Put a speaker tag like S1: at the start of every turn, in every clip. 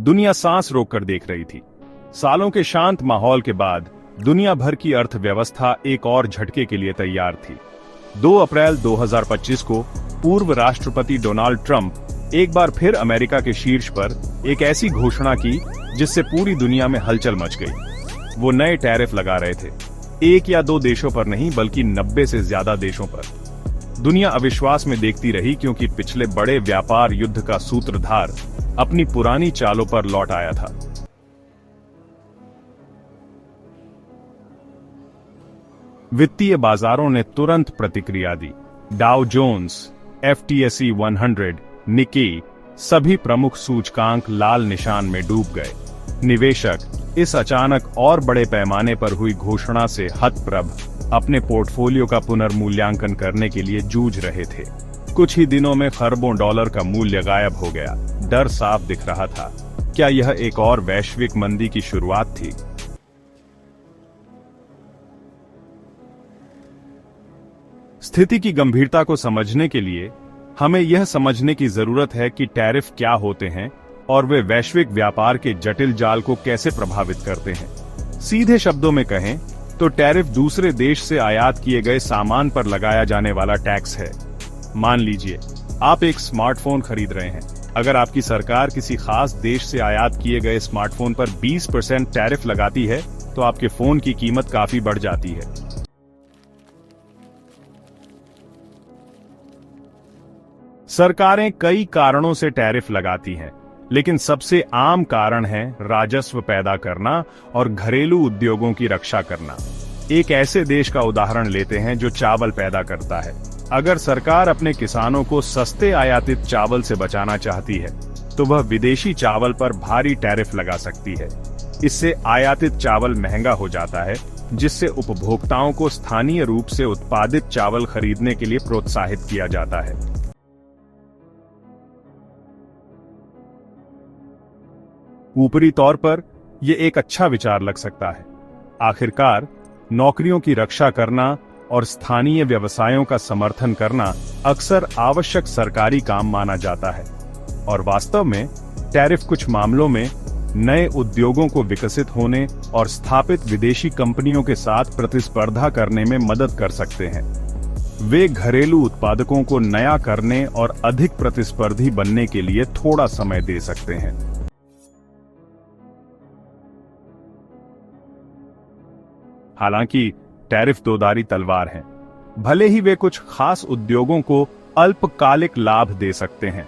S1: दुनिया सांस रोककर देख रही थी। सालों के शांत माहौल के बाद दुनिया भर की अर्थव्यवस्था एक और झटके के लिए तैयार थी। 2 अप्रैल 2025 को पूर्व राष्ट्रपति डोनाल्ड ट्रंप एक बार फिर अमेरिका के शीर्ष पर एक ऐसी घोषणा की जिससे पूरी दुनिया में हलचल मच गई। वो नए टैरिफ लगा रहे थे, 1 या 2 देशों पर नहीं बल्कि 90 से ज्यादा देशों पर। दुनिया अविश्वास में देखती रही क्योंकि पिछले बड़े व्यापार युद्ध का सूत्रधार अपनी पुरानी चालों पर लौट आया था। वित्तीय बाजारों ने तुरंत प्रतिक्रिया दी। डाउ जोन्स, FTSE 100, निकी, सभी प्रमुख सूचकांक लाल निशान में डूब गए। निवेशक इस अचानक और बड़े पैमाने पर हुई घोषणा से हतप्रभ अपने पोर्टफोलियो का पुनर्मूल्यांकन करने के लिए जूझ रहे थे। कुछ ही दिनों में खरबों डॉलर का मूल्य गायब हो गया। डर साफ दिख रहा था। क्या यह एक और वैश्विक मंदी की शुरुआत थी? स्थिति की गंभीरता को समझने के लिए हमें यह समझने की जरूरत है कि टैरिफ क्या होते हैं और वे वैश्विक व्यापार के जटिल जाल को कैसे प्रभावित करते हैं। सीधे शब्दों में कहें तो टैरिफ दूसरे देश से आयात किए गए सामान पर लगाया जाने वाला टैक्स है। मान लीजिए आप एक स्मार्टफोन खरीद रहे हैं। अगर आपकी सरकार किसी खास देश से आयात किए गए स्मार्टफोन पर 20% टैरिफ लगाती है तो आपके फोन की कीमत काफी बढ़ जाती है। सरकारें कई कारणों से टैरिफ लगाती हैं, लेकिन सबसे आम कारण है राजस्व पैदा करना और घरेलू उद्योगों की रक्षा करना। एक ऐसे देश का उदाहरण लेते हैं जो चावल पैदा करता है। अगर सरकार अपने किसानों को सस्ते आयातित चावल से बचाना चाहती है तो वह विदेशी चावल पर भारी टैरिफ लगा सकती है। इससे आयातित चावल महंगा हो जाता है, जिससे उपभोक्ताओं को स्थानीय रूप से उत्पादित चावल खरीदने के लिए प्रोत्साहित किया जाता है। ऊपरी तौर पर यह एक अच्छा विचार लग सकता है। आखिरकार नौकरियों की रक्षा करना और स्थानीय व्यवसायों का समर्थन करना अक्सर आवश्यक सरकारी काम माना जाता है, और वास्तव में टैरिफ कुछ मामलों में नए उद्योगों को विकसित होने और स्थापित विदेशी कंपनियों के साथ प्रतिस्पर्धा करने में मदद कर सकते हैं। वे घरेलू उत्पादकों को नया करने और अधिक प्रतिस्पर्धी बनने के लिए थोड़ा समय दे सकते हैं। हालांकि टैरिफ दोधारी तलवार हैं। भले ही वे कुछ खास उद्योगों को अल्पकालिक लाभ दे सकते हैं,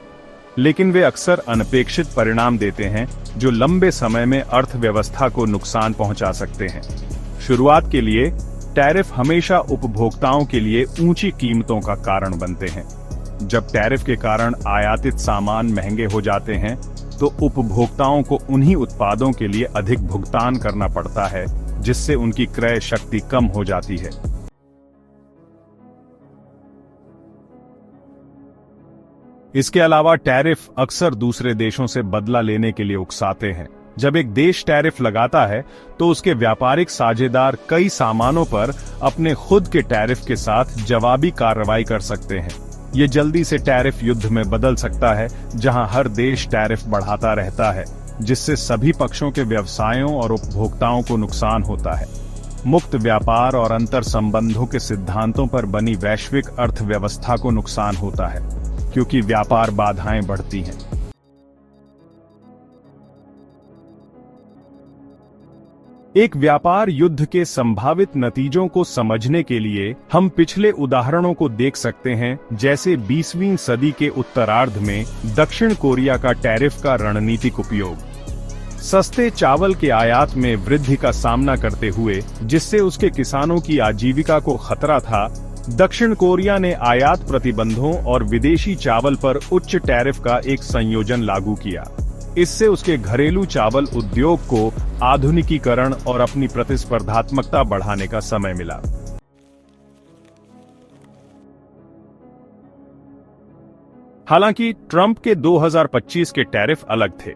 S1: लेकिन वे अक्सर अनपेक्षित परिणाम देते हैं जो लंबे समय में अर्थव्यवस्था को नुकसान पहुंचा सकते हैं। शुरुआत के लिए टैरिफ हमेशा उपभोक्ताओं के लिए ऊंची कीमतों का कारण बनते हैं। जब टैरिफ के कारण आयातित सामान महंगे हो जाते हैं तो उपभोक्ताओं को उन्हीं उत्पादों के लिए अधिक भुगतान करना पड़ता है, जिससे उनकी क्रय शक्ति कम हो जाती है। इसके अलावा टैरिफ अक्सर दूसरे देशों से बदला लेने के लिए उकसाते हैं। जब एक देश टैरिफ लगाता है तो उसके व्यापारिक साझेदार कई सामानों पर अपने खुद के टैरिफ के साथ जवाबी कार्रवाई कर सकते हैं। ये जल्दी से टैरिफ युद्ध में बदल सकता है, जहां हर देश टैरिफ बढ़ाता रहता है, जिससे सभी पक्षों के व्यवसायों और उपभोक्ताओं को नुकसान होता है। मुक्त व्यापार और अंतर संबंधों के सिद्धांतों पर बनी वैश्विक अर्थव्यवस्था को नुकसान होता है, क्योंकि व्यापार बाधाएं बढ़ती हैं। एक व्यापार युद्ध के संभावित नतीजों को समझने के लिए हम पिछले उदाहरणों को देख सकते हैं, जैसे 20वीं सदी के उत्तरार्ध में दक्षिण कोरिया का टैरिफ का रणनीतिक उपयोग। सस्ते चावल के आयात में वृद्धि का सामना करते हुए, जिससे उसके किसानों की आजीविका को खतरा था, दक्षिण कोरिया ने आयात प्रतिबंधों और विदेशी चावल पर उच्च टैरिफ का एक संयोजन लागू किया। इससे उसके घरेलू चावल उद्योग को आधुनिकीकरण और अपनी प्रतिस्पर्धात्मकता बढ़ाने का समय मिला। हालांकि ट्रंप के 2025 के टैरिफ अलग थे।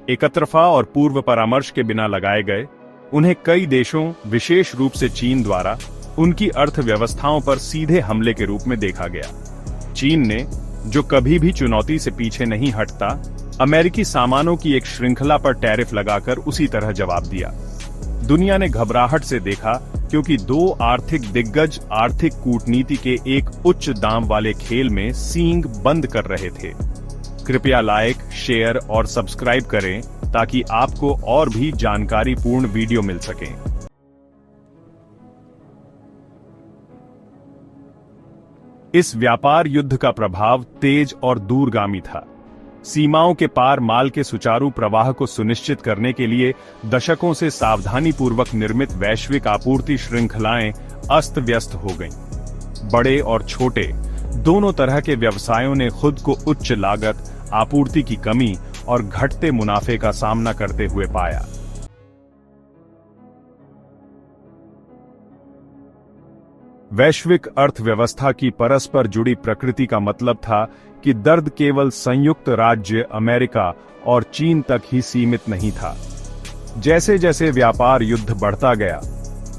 S1: एकतरफा और पूर्व परामर्श के बिना लगाए गए, उन्हें कई देशों, विशेष रूप से चीन द्वारा उनकी अर्थव्यवस्थाओं पर सीधे हमले के रूप में देखा गया। चीन ने, जो कभी भी चुनौती से पीछे नहीं हटता, अमेरिकी सामानों की एक श्रृंखला पर टैरिफ लगाकर उसी तरह जवाब दिया। दुनिया ने घबराहट से देखा, क्योंकि दो आर्थिक दिग्गज आर्थिक कूटनीति के एक उच्च दाम वाले खेल में सींग बंद कर रहे थे। कृपया लाइक, शेयर और सब्सक्राइब करें ताकि आपको और भी जानकारीपूर्ण वीडियो मिल सकें। इस व्यापार युद्ध का प्रभाव तेज और दूरगामी था। सीमाओं के पार माल के सुचारू प्रवाह को सुनिश्चित करने के लिए दशकों से सावधानीपूर्वक निर्मित वैश्विक आपूर्ति श्रृंखलाएं अस्त व्यस्त हो गईं। बड़े और छोटे दोनों तरह के व्यवसायों ने खुद को उच्च लागत, आपूर्ति की कमी और घटते मुनाफे का सामना करते हुए पाया। वैश्विक अर्थव्यवस्था की परस्पर जुड़ी प्रकृति का मतलब था कि दर्द केवल संयुक्त राज्य अमेरिका और चीन तक ही सीमित नहीं था। जैसे जैसे व्यापार युद्ध बढ़ता गया,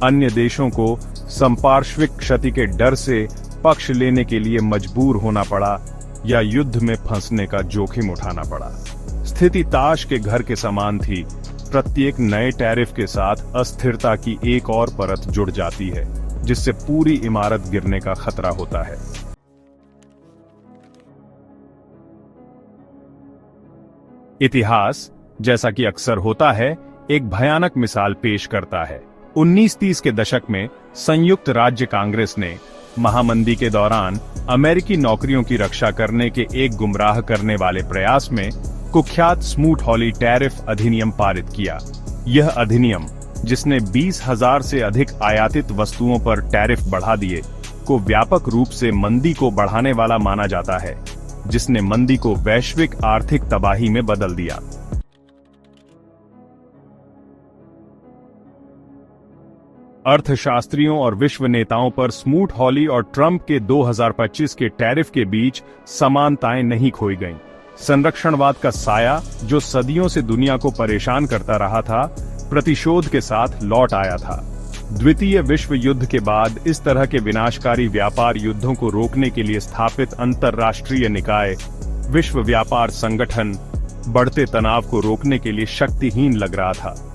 S1: अन्य देशों को संपार्श्विक क्षति के डर से पक्ष लेने के लिए मजबूर होना पड़ा या युद्ध में फंसने का जोखिम उठाना पड़ा। स्थिति ताश के घर के समान थी। प्रत्येक नए टैरिफ के साथ अस्थिरता की एक और परत जुड़ जाती है, जिससे पूरी इमारत गिरने का खतरा होता है। इतिहास, जैसा कि अक्सर होता है, एक भयानक मिसाल पेश करता है। 1930 के दशक में संयुक्त राज्य कांग्रेस ने महामंदी के दौरान अमेरिकी नौकरियों की रक्षा करने के एक गुमराह करने वाले प्रयास में कुख्यात स्मूट-हॉली टैरिफ अधिनियम पारित किया। यह अधिनियम, जिसने 20,000 से अधिक आयातित वस्तुओं पर टैरिफ बढ़ा दिए, को व्यापक रूप से मंदी को बढ़ाने वाला माना जाता है, जिसने मंदी को वैश्विक आर्थिक तबाही में बदल दिया। अर्थशास्त्रियों और विश्व नेताओं पर स्मूट-हॉली और ट्रंप के 2025 के टैरिफ के बीच समानताएं नहीं खोई गईं। संरक्षणवाद का साया, जो सदियों से दुनिया को परेशान करता रहा था, प्रतिशोध के साथ लौट आया था। द्वितीय विश्व युद्ध के बाद इस तरह के विनाशकारी व्यापार युद्धों को रोकने के लिए स्थापित अंतर्राष्ट्रीय निकाय, विश्व व्यापार संगठन, बढ़ते तनाव को रोकने के लिए शक्तिहीन लग रहा था।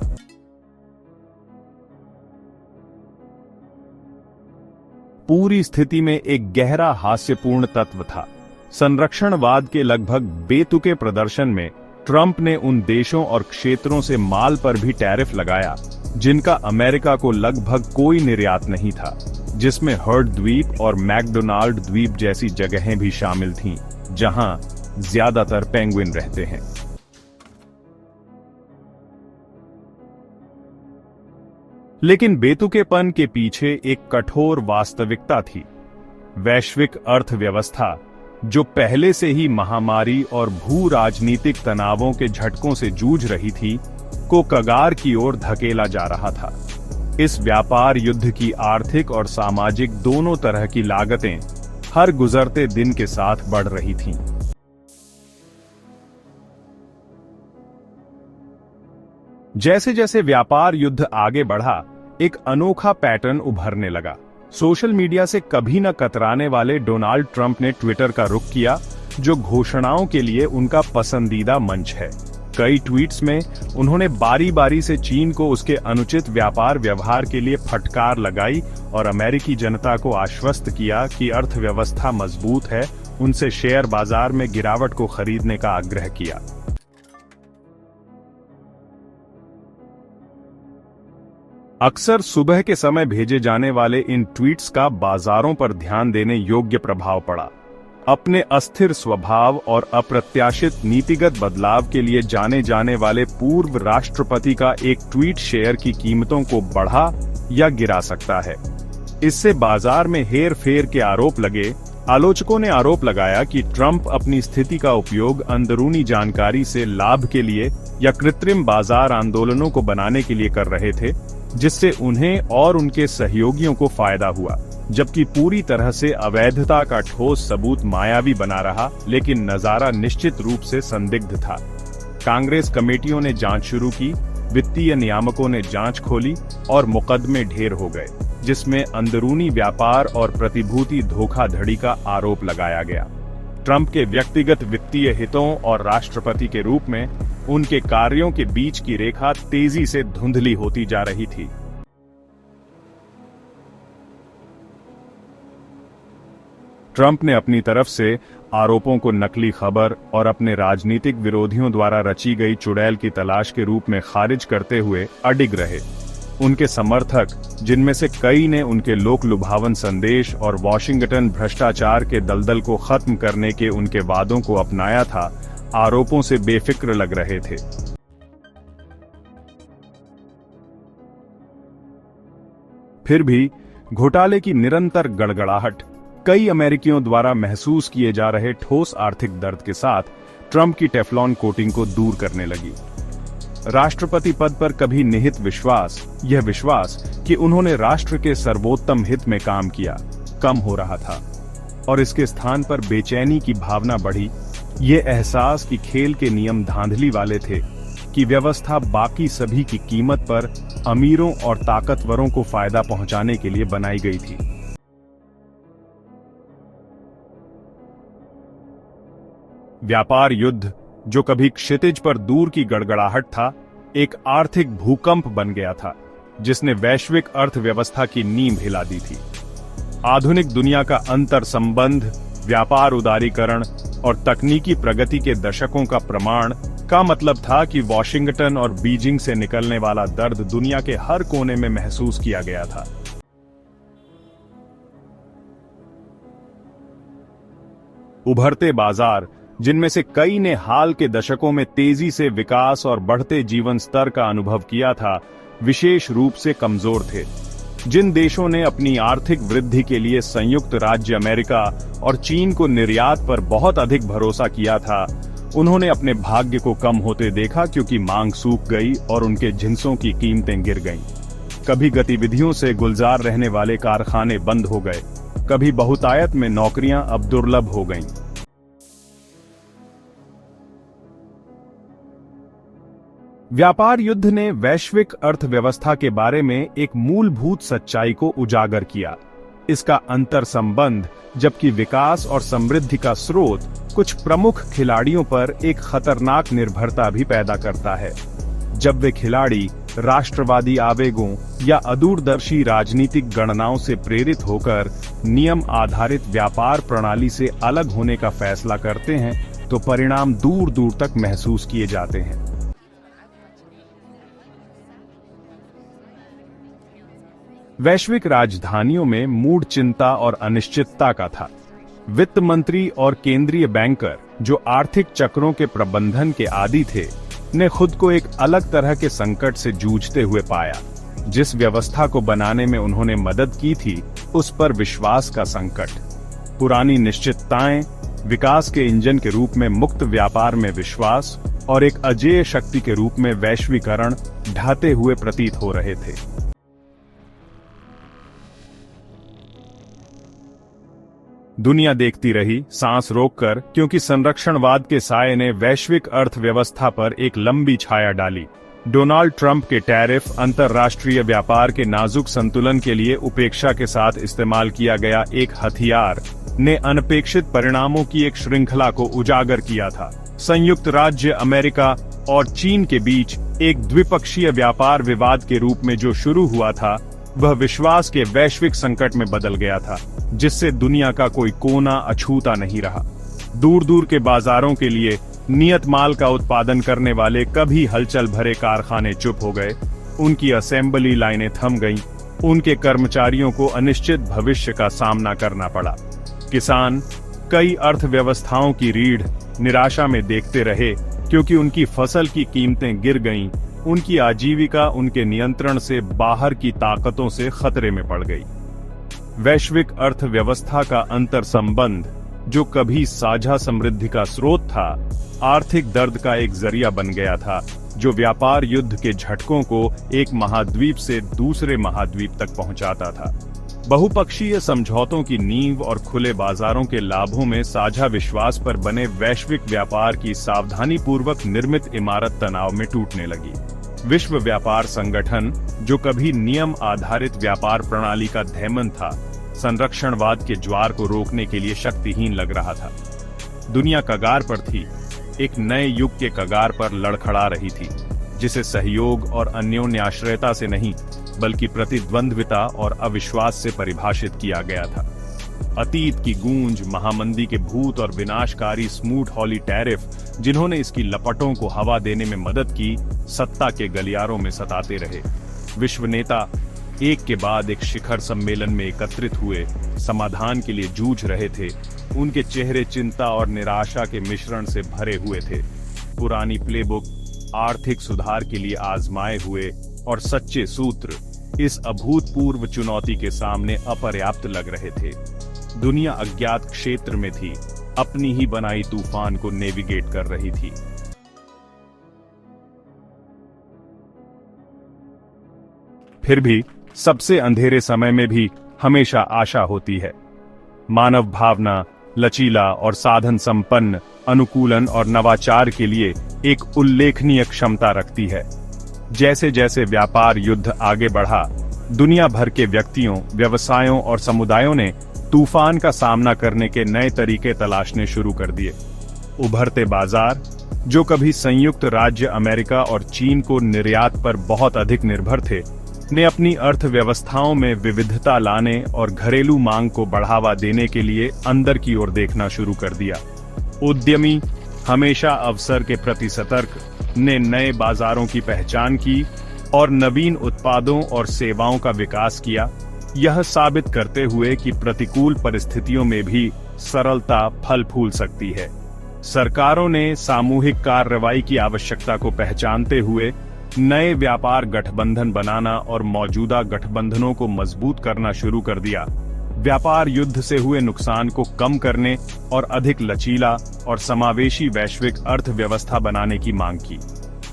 S1: पूरी स्थिति में एक गहरा हास्यपूर्ण तत्व था। संरक्षणवाद के लगभग बेतुके प्रदर्शन में ट्रंप ने उन देशों और क्षेत्रों से माल पर भी टैरिफ लगाया जिनका अमेरिका को लगभग कोई निर्यात नहीं था, जिसमें हर्ड द्वीप और मैकडोनाल्ड द्वीप जैसी जगहें भी शामिल थीं, जहां ज्यादातर पेंगुइन रहते हैं। लेकिन बेतुकेपन के पीछे एक कठोर वास्तविकता थी। वैश्विक अर्थव्यवस्था, जो पहले से ही महामारी और भू राजनीतिक तनावों के झटकों से जूझ रही थी, को कगार की ओर धकेला जा रहा था। इस व्यापार युद्ध की आर्थिक और सामाजिक दोनों तरह की लागतें हर गुजरते दिन के साथ बढ़ रही थीं। जैसे जैसे व्यापार युद्ध आगे बढ़ा, एक अनोखा पैटर्न उभरने लगा। सोशल मीडिया से कभी न कतराने वाले डोनाल्ड ट्रंप ने ट्विटर का रुख किया, जो घोषणाओं के लिए उनका पसंदीदा मंच है। कई ट्वीट्स में उन्होंने बारी बारी से चीन को उसके अनुचित व्यापार व्यवहार के लिए फटकार लगाई और अमेरिकी जनता को आश्वस्त किया कि अर्थव्यवस्था मजबूत है, उनसे शेयर बाजार में गिरावट को खरीदने का आग्रह किया। अक्सर सुबह के समय भेजे जाने वाले इन ट्वीट्स का बाजारों पर ध्यान देने योग्य प्रभाव पड़ा। अपने अस्थिर स्वभाव और अप्रत्याशित नीतिगत बदलाव के लिए जाने जाने वाले पूर्व राष्ट्रपति का एक ट्वीट शेयर की कीमतों को बढ़ा या गिरा सकता है। इससे बाजार में हेर फेर के आरोप लगे। आलोचकों ने आरोप लगाया कि ट्रंप अपनी स्थिति का उपयोग अंदरूनी जानकारी से लाभ के लिए या कृत्रिम बाजार आंदोलनों को बनाने के लिए कर रहे थे, जिससे उन्हें और उनके सहयोगियों को फायदा हुआ, जबकि पूरी तरह से अवैधता का ठोस सबूत मायावी बना रहा, लेकिन नजारा निश्चित रूप से संदिग्ध था। कांग्रेस कमेटियों ने जांच शुरू की, वित्तीय नियामकों ने जांच खोली और मुकदमे ढेर हो गए, जिसमें अंदरूनी व्यापार और प्रतिभूति धोखाधड़ी का आरोप लगाया गया। ट्रंप के व्यक्तिगत वित्तीय हितों और राष्ट्रपति के रूप में उनके कार्यों के बीच की रेखा तेजी से धुंधली होती जा रही थी। ट्रंप ने अपनी तरफ से आरोपों को नकली खबर और अपने राजनीतिक विरोधियों द्वारा रची गई चुड़ैल की तलाश के रूप में खारिज करते हुए अडिग रहे। उनके समर्थक, जिनमें से कई ने उनके लोक लुभावन संदेश और वॉशिंगटन भ्रष्टाचार के दलदल को खत्म करने के उनके वादों को अपनाया था, आरोपों से बेफिक्र लग रहे थे। फिर भी घोटाले की निरंतर गड़गड़ाहट, कई अमेरिकियों द्वारा महसूस किए जा रहे ठोस आर्थिक दर्द के साथ ट्रंप की टेफ्लॉन कोटिंग को दूर करने लगी। राष्ट्रपति पद पर कभी निहित विश्वास, यह विश्वास कि उन्होंने राष्ट्र के सर्वोत्तम हित में काम किया, कम हो रहा था और इसके स्थान पर बेचैनी की भावना बढ़ी। ये एहसास कि खेल के नियम धांधली वाले थे, कि व्यवस्था बाकी सभी की कीमत पर अमीरों और ताकतवरों को फायदा पहुंचाने के लिए बनाई गई थी। व्यापार युद्ध, जो कभी क्षितिज पर दूर की गड़गड़ाहट था, एक आर्थिक भूकंप बन गया था, जिसने वैश्विक अर्थव्यवस्था की नींव हिला दी थी। आधुनिक दुनिया का अंतर संबंध, व्यापार उदारीकरण और तकनीकी प्रगति के दशकों का प्रमाण का मतलब था कि वॉशिंगटन और बीजिंग से निकलने वाला दर्द दुनिया के हर कोने में महसूस किया गया था। उभरते बाजार, जिनमें से कई ने हाल के दशकों में तेजी से विकास और बढ़ते जीवन स्तर का अनुभव किया था, विशेष रूप से कमजोर थे। जिन देशों ने अपनी आर्थिक वृद्धि के लिए संयुक्त राज्य अमेरिका और चीन को निर्यात पर बहुत अधिक भरोसा किया था, उन्होंने अपने भाग्य को कम होते देखा, क्योंकि मांग सूख गई और उनके जिन्सों की कीमतें गिर गईं। कभी गतिविधियों से गुलजार रहने वाले कारखाने बंद हो गए, कभी बहुतायत में नौकरियां अब दुर्लभ हो गईं। व्यापार युद्ध ने वैश्विक अर्थव्यवस्था के बारे में एक मूलभूत सच्चाई को उजागर किया। इसका अंतर संबंध, जबकि विकास और समृद्धि का स्रोत, कुछ प्रमुख खिलाड़ियों पर एक खतरनाक निर्भरता भी पैदा करता है। जब वे खिलाड़ी राष्ट्रवादी आवेगों या अदूरदर्शी राजनीतिक गणनाओं से प्रेरित होकर नियम आधारित व्यापार प्रणाली से अलग होने का फैसला करते हैं, तो परिणाम दूर दूर तक महसूस किए जाते हैं। वैश्विक राजधानियों में मूड चिंता और अनिश्चितता का था। वित्त मंत्री और केंद्रीय बैंकर, जो आर्थिक चक्रों के प्रबंधन के आदी थे, ने खुद को एक अलग तरह के संकट से जूझते हुए पाया। जिस व्यवस्था को बनाने में उन्होंने मदद की थी, उस पर विश्वास का संकट। पुरानी निश्चितताएं, विकास के इंजन के रूप में मुक्त व्यापार में विश्वास और एक अजेय शक्ति के रूप में वैश्वीकरण ढहते हुए प्रतीत हो रहे थे। दुनिया देखती रही, सांस रोककर, क्योंकि संरक्षणवाद के साये ने वैश्विक अर्थव्यवस्था पर एक लंबी छाया डाली। डोनाल्ड ट्रंप के टैरिफ अंतर्राष्ट्रीय व्यापार के नाजुक संतुलन के लिए उपेक्षा के साथ इस्तेमाल किया गया एक हथियार ने अनपेक्षित परिणामों की एक श्रृंखला को उजागर किया था। संयुक्त राज्य अमेरिका और चीन के बीच एक द्विपक्षीय व्यापार विवाद के रूप में जो शुरू हुआ था, वह विश्वास के वैश्विक संकट में बदल गया था, जिससे दुनिया का कोई कोना अछूता नहीं रहा। दूर दूर के बाजारों के लिए नियत माल का उत्पादन करने वाले कभी हलचल भरे कारखाने चुप हो गए, उनकी असेंबली लाइनें थम गईं, उनके कर्मचारियों को अनिश्चित भविष्य का सामना करना पड़ा। किसान कई अर्थव्यवस्थाओं की रीढ़ निराशा में देखते रहे, क्योंकि उनकी फसल की कीमतें गिर गईं, उनकी आजीविका उनके नियंत्रण से बाहर की ताकतों से खतरे में पड़ गई। वैश्विक अर्थव्यवस्था का अंतर संबंध, जो कभी साझा समृद्धि का स्रोत था, आर्थिक दर्द का एक जरिया बन गया था, जो व्यापार युद्ध के झटकों को एक महाद्वीप से दूसरे महाद्वीप तक पहुंचाता था। बहुपक्षीय समझौतों की नींव और खुले बाजारों के लाभों में साझा विश्वास पर बने वैश्विक व्यापार की सावधानीपूर्वक निर्मित इमारत तनाव में टूटने लगी। विश्व व्यापार संगठन, जो कभी नियम आधारित व्यापार प्रणाली का धैमन था, संरक्षणवाद के ज्वार को रोकने के लिए शक्तिहीन लग रहा था। दुनिया कगार पर थी, एक नए युग के कगार पर लड़खड़ा रही थी, जिसे सहयोग और अन्योन्य आश्रयता से नहीं बल्कि प्रतिद्वंद्विता और अविश्वास से परिभाषित किया गया था। अतीत की गूंज, महामंदी के भूत और विनाशकारी स्मूथ हॉली टैरिफ, जिन्होंने इसकी लपटों को हवा देने में मदद की, सत्ता के गलियारों में सताते रहे। विश्व नेता एक के बाद एक शिखर सम्मेलन में एकत्रित हुए, समाधान के लिए जूझ रहे थे। उनके चेहरे चिंता और निराशा के मिश्रण से भरे हुए थे। पुरानी प्लेबुक, आर्थिक सुधार के लिए आजमाए हुए और सच्चे सूत्र इस अभूतपूर्व चुनौती के सामने अपर्याप्त लग रहे थे। दुनिया अज्ञात क्षेत्र में थी, अपनी ही बनाई तूफान को नेविगेट कर रही थी। फिर भी सबसे अंधेरे समय में भी हमेशा आशा होती है। मानव भावना लचीला और साधन संपन्न, अनुकूलन और नवाचार के लिए एक उल्लेखनीय क्षमता रखती है। जैसे जैसे व्यापार युद्ध आगे बढ़ा, दुनिया भर के व्यक्तियों, व्यवसायों और समुदायों ने तूफान का सामना करने के नए तरीके तलाशने शुरू कर दिए। उभरते बाजार, जो कभी संयुक्त राज्य अमेरिका और चीन को निर्यात पर बहुत अधिक निर्भर थे, ने अपनी अर्थव्यवस्थाओं में विविधता लाने और घरेलू मांग को बढ़ावा देने के लिए अंदर की ओर देखना शुरू कर दिया। उद्यमी, हमेशा अवसर के प्रति सतर्क, ने नए बाजारों की पहचान की और नवीन उत्पादों और सेवाओं का विकास किया, यह साबित करते हुए कि प्रतिकूल परिस्थितियों में भी सरलता फल फूल सकती है। सरकारों ने सामूहिक कार्रवाई की आवश्यकता को पहचानते हुए नए व्यापार गठबंधन बनाना और मौजूदा गठबंधनों को मजबूत करना शुरू कर दिया। व्यापार युद्ध से हुए नुकसान को कम करने और अधिक लचीला और समावेशी वैश्विक अर्थव्यवस्था बनाने की मांग की।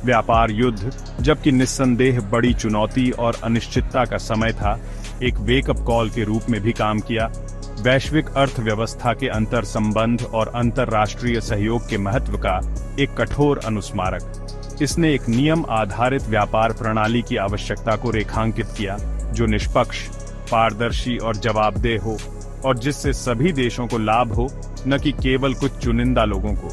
S1: व्यापार युद्ध, जबकि निस्संदेह बड़ी चुनौती और अनिश्चितता का समय था, एक वेकअप कॉल के रूप में भी काम किया। वैश्विक अर्थव्यवस्था के अंतर संबंध और अंतर्राष्ट्रीय सहयोग के महत्व का एक कठोर अनुस्मारक। इसने एक नियम आधारित व्यापार प्रणाली की आवश्यकता को रेखांकित किया, जो निष्पक्ष, पारदर्शी और जवाबदेह हो, और जिससे सभी देशों को लाभ हो, न कि केवल कुछ चुनिंदा लोगों को।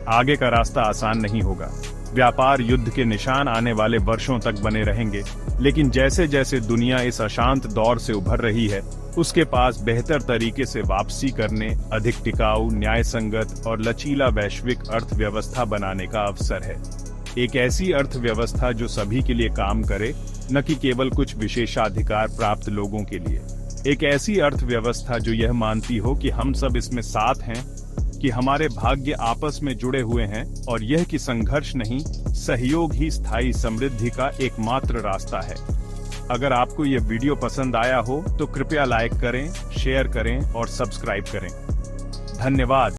S1: आगे का रास्ता आसान नहीं होगा। व्यापार युद्ध के निशान आने वाले वर्षों तक बने रहेंगे, लेकिन जैसे जैसे दुनिया इस अशांत दौर से उभर रही है, उसके पास बेहतर तरीके से वापसी करने, अधिक टिकाऊ, न्यायसंगत और लचीला वैश्विक अर्थव्यवस्था बनाने का अवसर है। एक ऐसी अर्थव्यवस्था जो सभी के लिए काम करे, न कि केवल कुछ विशेषाधिकार प्राप्त लोगों के लिए। एक ऐसी अर्थव्यवस्था जो यह मानती हो कि हम सब इसमें साथ हैं, कि हमारे भाग्य आपस में जुड़े हुए हैं और यह कि संघर्ष नहीं, सहयोग ही स्थायी समृद्धि का एकमात्र रास्ता है। अगर आपको यह वीडियो पसंद आया हो तो कृपया लाइक करें, शेयर करें और सब्सक्राइब करें। धन्यवाद।